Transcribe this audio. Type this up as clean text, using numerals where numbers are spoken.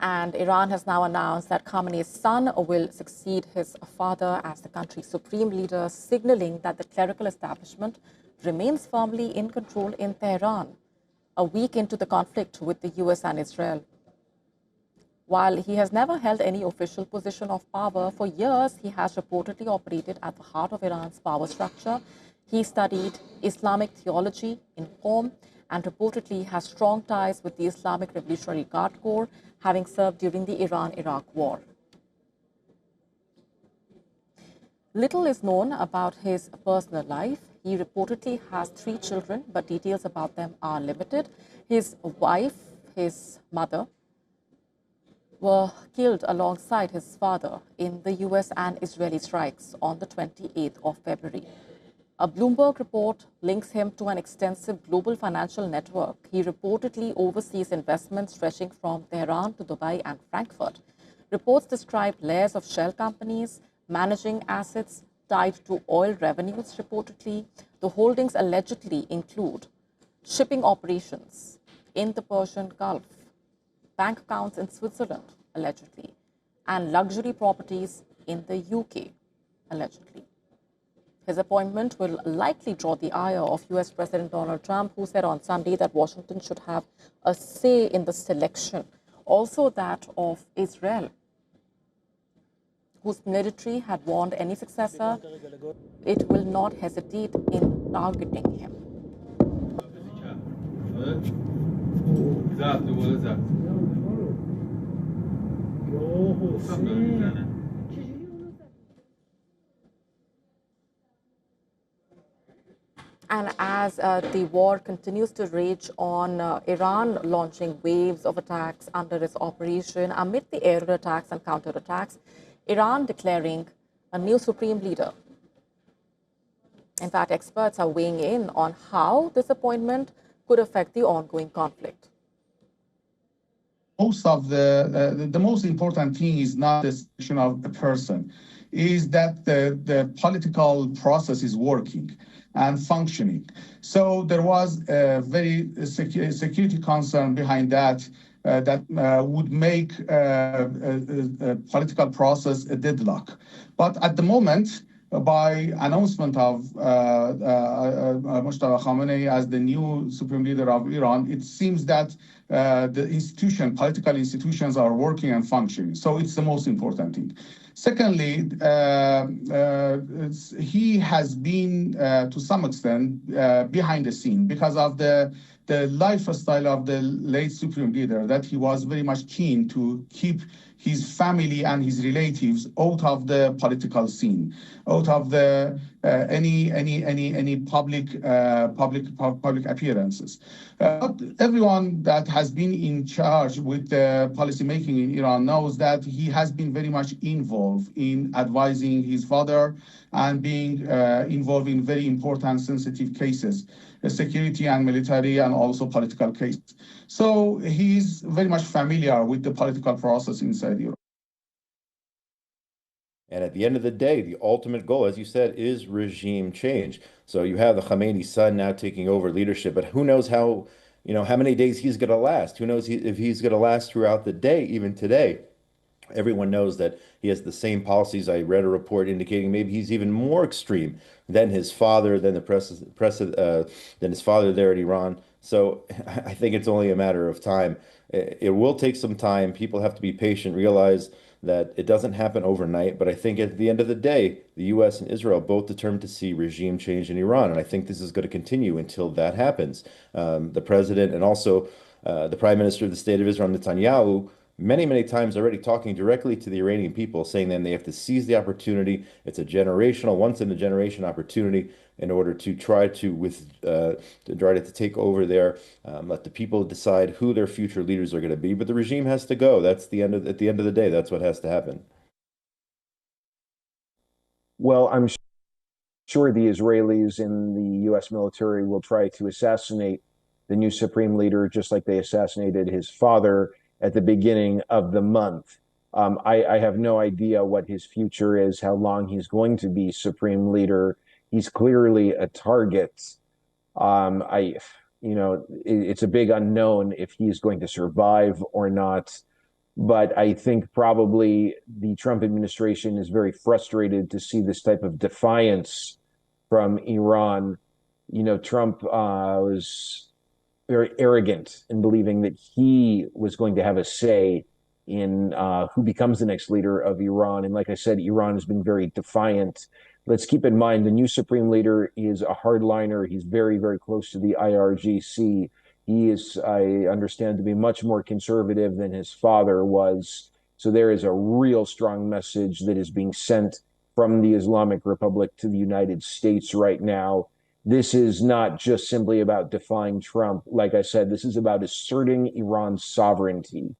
And Iran has now announced that Khamenei's son will succeed his father as the country's supreme leader, signaling that the clerical establishment remains firmly in control in Tehran, a week into the conflict with the US and Israel. While he has never held any official position of power, for years he has reportedly operated at the heart of Iran's power structure. He studied Islamic theology in Qom and reportedly has strong ties with the Islamic Revolutionary Guard Corps, having served during the Iran-Iraq War. Little is known about his personal life. He reportedly has 3 children, but details about them are limited. His wife, his mother, were killed alongside his father in the US and Israeli strikes on the 28th of February. A Bloomberg report links him to an extensive global financial network. He reportedly oversees investments stretching from Tehran to Dubai and Frankfurt. Reports describe layers of shell companies managing assets tied to oil revenues, reportedly. The holdings allegedly include shipping operations in the Persian Gulf, bank accounts in Switzerland, allegedly, and luxury properties in the UK, allegedly. His appointment will likely draw the ire of US President Donald Trump, who said on Sunday that Washington should have a say in the selection. Also that of Israel, whose military had warned any successor it will not hesitate in targeting him. And as the war continues to rage on, Iran launching waves of attacks under its operation amid the air attacks and counterattacks, Iran declaring a new supreme leader. In fact, experts are weighing in on how this appointment could affect the ongoing conflict. Most of the most important thing is not the selection of the person, is that the political process is working and functioning. So there was a very security concern behind that that would make a political process a deadlock. But at the moment, by announcement of Mojtaba Khamenei as the new supreme leader of Iran, it seems that the political institutions are working and functioning. So it's the most important thing. Secondly, he has been, to some extent, behind the scene because of the lifestyle of the late supreme leader, that he was very much keen to keep his family and his relatives out of the political scene, out of the any public appearances. But everyone that has been in charge with the policy making in Iran knows that he has been very much involved in advising his father and being involved in very important sensitive cases, security and military and also political cases. So he's very much familiar with the political process inside Iran. And at the end of the day, the ultimate goal, as you said, is regime change. So you have the Khamenei son now taking over leadership, but who knows how many days he's going to last? Who knows if he's going to last throughout the day, even today? Everyone knows that he has the same policies. I read a report indicating maybe he's even more extreme than his father, than than his father there in Iran. So I think it's only a matter of time. It will take some time. People have to be patient, realize that it doesn't happen overnight. But I think at the end of the day, the US and Israel both determined to see regime change in Iran. And I think this is going to continue until that happens. The president and also the prime minister of the state of Israel, Netanyahu, many times already talking directly to the Iranian people, saying that they have to seize the opportunity. It's a generational, once in a generation opportunity in order to try to take over there, let the people decide who their future leaders are going to be. But the regime has to go. That's at the end of the day, that's what has to happen. Well, I'm sure the Israelis and the U.S. military will try to assassinate the new supreme leader, just like they assassinated his father at the beginning of the month. I have no idea what his future is, how long he's going to be supreme leader. He's clearly a target. It's a big unknown if he's going to survive or not. But I think probably the Trump administration is very frustrated to see this type of defiance from Iran. You know, Trump was very arrogant in believing that he was going to have a say in who becomes the next leader of Iran. And like I said, Iran has been very defiant. Let's keep in mind the new supreme leader is a hardliner. He's very, very close to the IRGC. He is, I understand, to be much more conservative than his father was. So there is a real strong message that is being sent from the Islamic Republic to the United States right now. This is not just simply about defying Trump. Like I said, this is about asserting Iran's sovereignty.